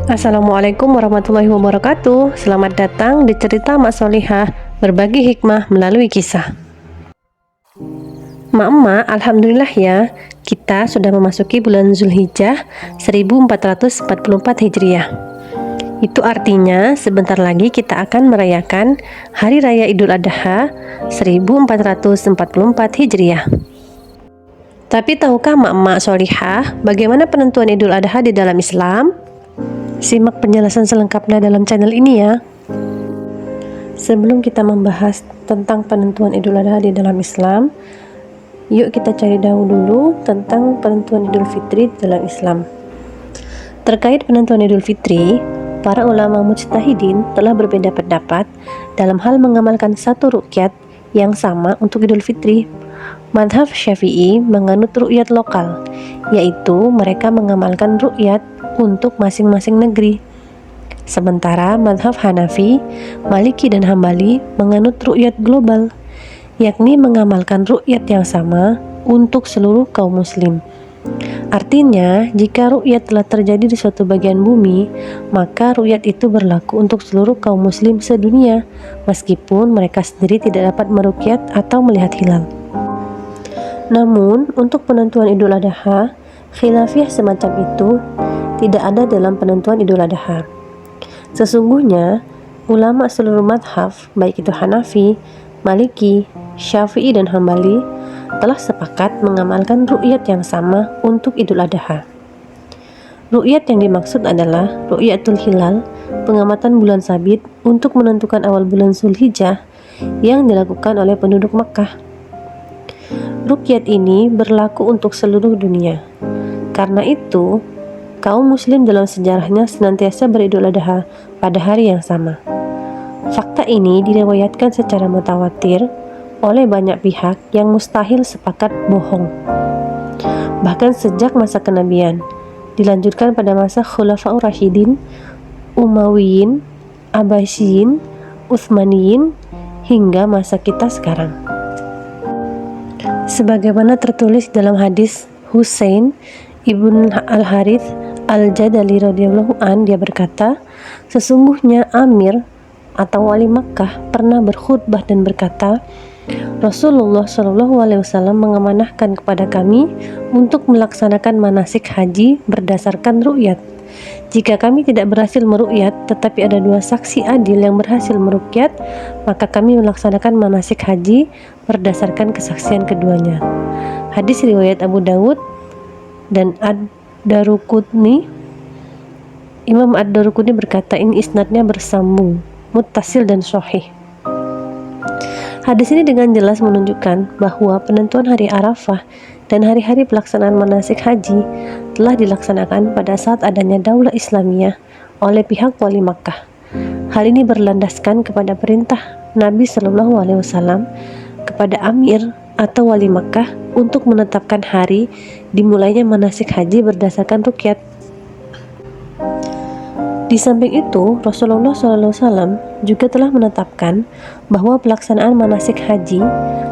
Assalamualaikum warahmatullahi wabarakatuh. Selamat datang di cerita Mak Solihah, berbagi hikmah melalui kisah. Mak, alhamdulillah ya, kita sudah memasuki bulan Zulhijjah 1444 Hijriah. Itu artinya sebentar lagi kita akan merayakan Hari Raya Idul Adha 1444 Hijriah. Tapi tahukah Mak Solihah bagaimana penentuan Idul Adha di dalam Islam? Simak penjelasan selengkapnya dalam channel ini ya. Sebelum kita membahas tentang penentuan Idul Adha di dalam Islam, yuk kita cari tahu dulu tentang penentuan Idul Fitri dalam Islam. Terkait penentuan Idul Fitri, para ulama mujtahidin telah berbeda pendapat dalam hal mengamalkan satu ruqyat yang sama untuk Idul Fitri. Madhab Syafi'i menganut ruqyat lokal, yaitu mereka mengamalkan ruqyat untuk masing-masing negeri. Sementara madhab Hanafi, Maliki dan Hambali menganut ruqyat global, yakni mengamalkan ruqyat yang sama untuk seluruh kaum muslim. Artinya, jika ruqyat telah terjadi di suatu bagian bumi, maka ruqyat itu berlaku untuk seluruh kaum muslim sedunia, meskipun mereka sendiri tidak dapat meruqyat atau melihat hilal. Namun, untuk penentuan Idul Adha, khilafiyah semacam itu tidak ada dalam penentuan Idul Adha. Sesungguhnya, ulama seluruh madhab, baik itu Hanafi, Maliki, Syafi'i dan Hambali, telah sepakat mengamalkan ruqyat yang sama untuk Idul Adha. Ruqyat yang dimaksud adalah ruqyatul hilal, pengamatan bulan sabit untuk menentukan awal bulan Zulhijjah yang dilakukan oleh penduduk Makkah. Ruqyat ini berlaku untuk seluruh dunia. Karena itu, kaum muslim dalam sejarahnya senantiasa beridul adha pada hari yang sama. Fakta ini diriwayatkan secara mutawatir oleh banyak pihak yang mustahil sepakat bohong. Bahkan sejak masa kenabian, dilanjutkan pada masa Khulafaur Rasyidin, Umayyin, Abbasiyin, Utsmaniyin, hingga masa kita sekarang. Sebagaimana tertulis dalam hadis Husain ibn al-Harith al-Jadali radhiyallahu an, dia berkata, sesungguhnya Amir atau wali Makkah pernah berkhutbah dan berkata, Rasulullah SAW mengamanahkan kepada kami untuk melaksanakan manasik haji berdasarkan ruqyat. Jika kami tidak berhasil meruqyat, tetapi ada dua saksi adil yang berhasil meruqyat, maka kami melaksanakan manasik haji berdasarkan kesaksian keduanya. Hadis riwayat Abu Dawud dan Ad-Daruqutni. Imam Ad-Daruqutni berkata ini isnadnya bersambung, muttasil dan sahih. Hadis ini dengan jelas menunjukkan bahwa penentuan hari Arafah dan hari-hari pelaksanaan manasik haji telah dilaksanakan pada saat adanya Daulah Islamiyah oleh pihak wali Makkah. Hal ini berlandaskan kepada perintah Nabi Shallallahu Alaihi Wasallam kepada Amir atau wali Makkah untuk menetapkan hari dimulainya manasik haji berdasarkan ruqyat. Di samping itu, Rasulullah SAW juga telah menetapkan bahwa pelaksanaan manasik haji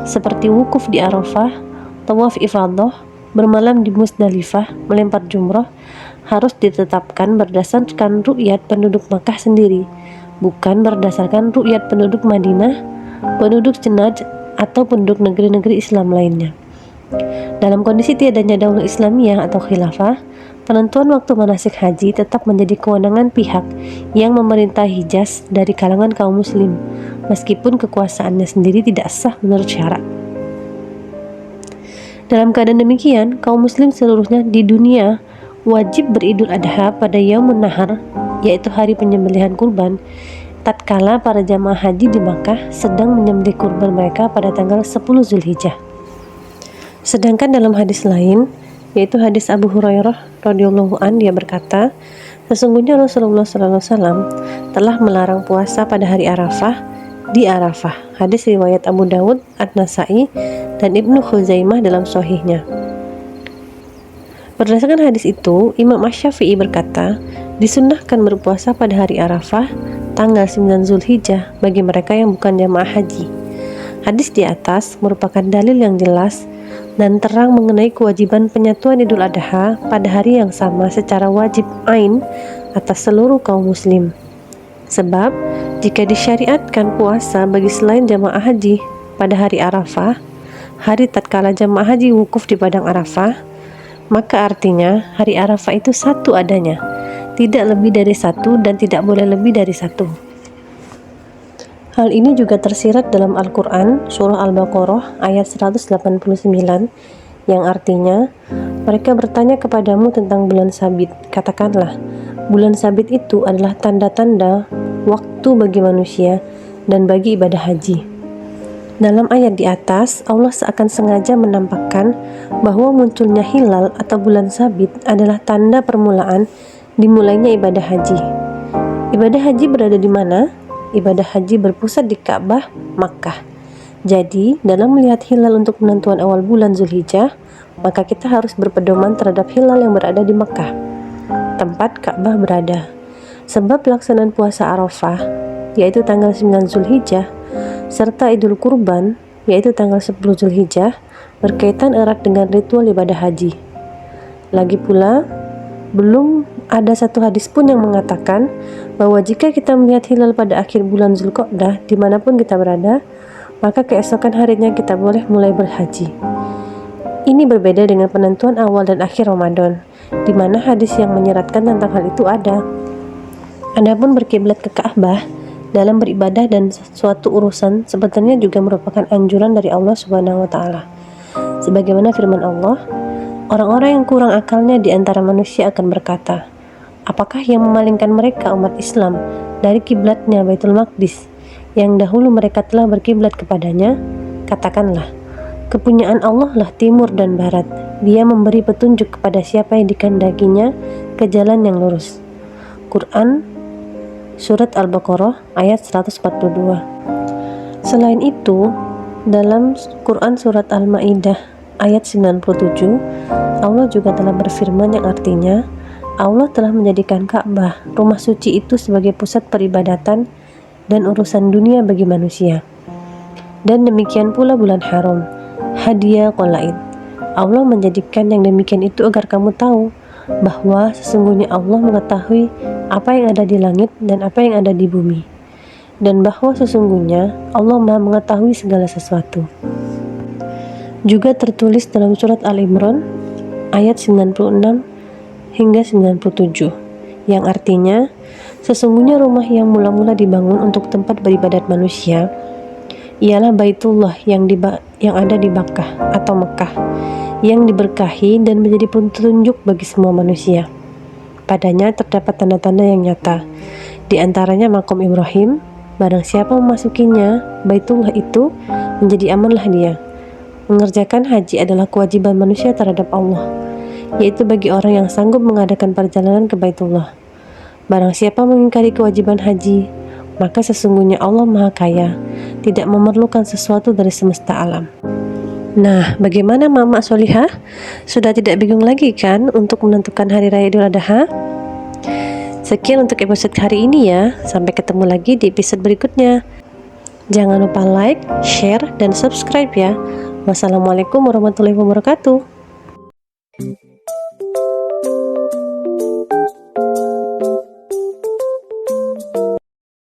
seperti wukuf di Arafah, tawaf ifadah, bermalam di Musdalifah, melempar jumrah harus ditetapkan berdasarkan ruqyat penduduk Makkah sendiri, bukan berdasarkan ruqyat penduduk Madinah, penduduk Najd atau penduduk negeri-negeri Islam lainnya. Dalam kondisi tiadanya Daulah Islamiyah atau khilafah, penentuan waktu manasik haji tetap menjadi kewenangan pihak yang memerintah Hijaz dari kalangan kaum muslim, meskipun kekuasaannya sendiri tidak sah menurut syarak. Dalam keadaan demikian, kaum muslim seluruhnya di dunia wajib beridul adha pada Yaumun Nahar, yaitu hari penyembelihan kurban, tatkala para jamaah haji di Makkah sedang menyembelih kurban mereka pada tanggal 10 Zulhijjah. Sedangkan dalam hadis lain, yaitu hadis Abu Hurairah radhiyallahu an, dia berkata, sesungguhnya Rasulullah SAW telah melarang puasa pada hari Arafah di Arafah. Hadis riwayat Abu Dawud, An-Nasai dan Ibnu Khuzaimah dalam sahihnya. Berdasarkan hadis itu, Imam Asy-Syafi'i berkata, disunnahkan berpuasa pada hari Arafah tanggal 9 Zulhijjah bagi mereka yang bukan jamaah haji. Hadis di atas merupakan dalil yang jelas dan terang mengenai kewajiban penyatuan Idul Adha pada hari yang sama secara wajib ain atas seluruh kaum muslim. Sebab, jika disyariatkan puasa bagi selain jamaah haji pada hari Arafah, hari tatkala jamaah haji wukuf di padang Arafah, maka artinya hari Arafah itu satu adanya, tidak lebih dari satu dan tidak boleh lebih dari satu. Hal ini juga tersirat dalam Al-Quran, surah Al-Baqarah ayat 189, yang artinya, mereka bertanya kepadamu tentang bulan sabit. Katakanlah, bulan sabit itu adalah tanda-tanda waktu bagi manusia dan bagi ibadah haji. Dalam ayat di atas, Allah seakan sengaja menampakkan bahwa munculnya hilal atau bulan sabit adalah tanda permulaan dimulainya ibadah haji. Ibadah haji berada di mana? Ibadah haji berpusat di Ka'bah, Makkah. Jadi, dalam melihat hilal untuk penentuan awal bulan Zulhijjah, maka kita harus berpedoman terhadap hilal yang berada di Makkah, tempat Ka'bah berada. Sebab pelaksanaan puasa Arafah, yaitu tanggal 9 Zulhijjah, serta Idul Kurban, yaitu tanggal 10 Zulhijjah, berkaitan erat dengan ritual ibadah haji. Lagi pula, belum ada satu hadis pun yang mengatakan bahwa jika kita melihat hilal pada akhir bulan Zulqa'dah dimanapun kita berada, maka keesokan harinya kita boleh mulai berhaji. Ini berbeda dengan penentuan awal dan akhir Ramadan, di mana hadis yang menyeratkan tentang hal itu ada. Adapun berkiblat ke Ka'bah dalam beribadah dan suatu urusan sebenarnya juga merupakan anjuran dari Allah Subhanahu wa taala. Sebagaimana firman Allah, orang-orang yang kurang akalnya di antara manusia akan berkata, apakah yang memalingkan mereka umat Islam dari kiblatnya Baitul Maqdis yang dahulu mereka telah berkiblat kepadanya? Katakanlah, kepunyaan Allah lah timur dan barat. Dia memberi petunjuk kepada siapa yang dikehendakinya ke jalan yang lurus. Quran Surat Al-Baqarah ayat 142. Selain itu, dalam Quran Surat Al-Ma'idah ayat 97, Allah juga telah berfirman yang artinya, Allah telah menjadikan Ka'bah, rumah suci itu sebagai pusat peribadatan dan urusan dunia bagi manusia. Dan demikian pula bulan haram, hadiah qolaid. Allah menjadikan yang demikian itu agar kamu tahu bahwa sesungguhnya Allah mengetahui apa yang ada di langit dan apa yang ada di bumi, dan bahwa sesungguhnya Allah Maha mengetahui segala sesuatu. Juga tertulis dalam surat Al-Imran ayat 96 hingga 97, yang artinya, sesungguhnya rumah yang mula-mula dibangun untuk tempat beribadat manusia ialah Baitullah yang ada di Makkah atau Mekah, yang diberkahi dan menjadi petunjuk bagi semua manusia. Padanya terdapat tanda-tanda yang nyata, di antaranya makom Ibrahim. Barang siapa memasukinya, Baitullah itu menjadi amanlah dia. Mengerjakan haji adalah kewajiban manusia terhadap Allah, yaitu bagi orang yang sanggup mengadakan perjalanan ke Baitullah. Barang siapa mengingkari kewajiban haji, maka sesungguhnya Allah Maha Kaya, tidak memerlukan sesuatu dari semesta alam. Nah, bagaimana Mama Solihah? Sudah tidak bingung lagi kan untuk menentukan hari raya Idul Adha? Sekian untuk episode hari ini ya. Sampai ketemu lagi di episode berikutnya. Jangan lupa like, share, dan subscribe ya. Wassalamualaikum warahmatullahi wabarakatuh.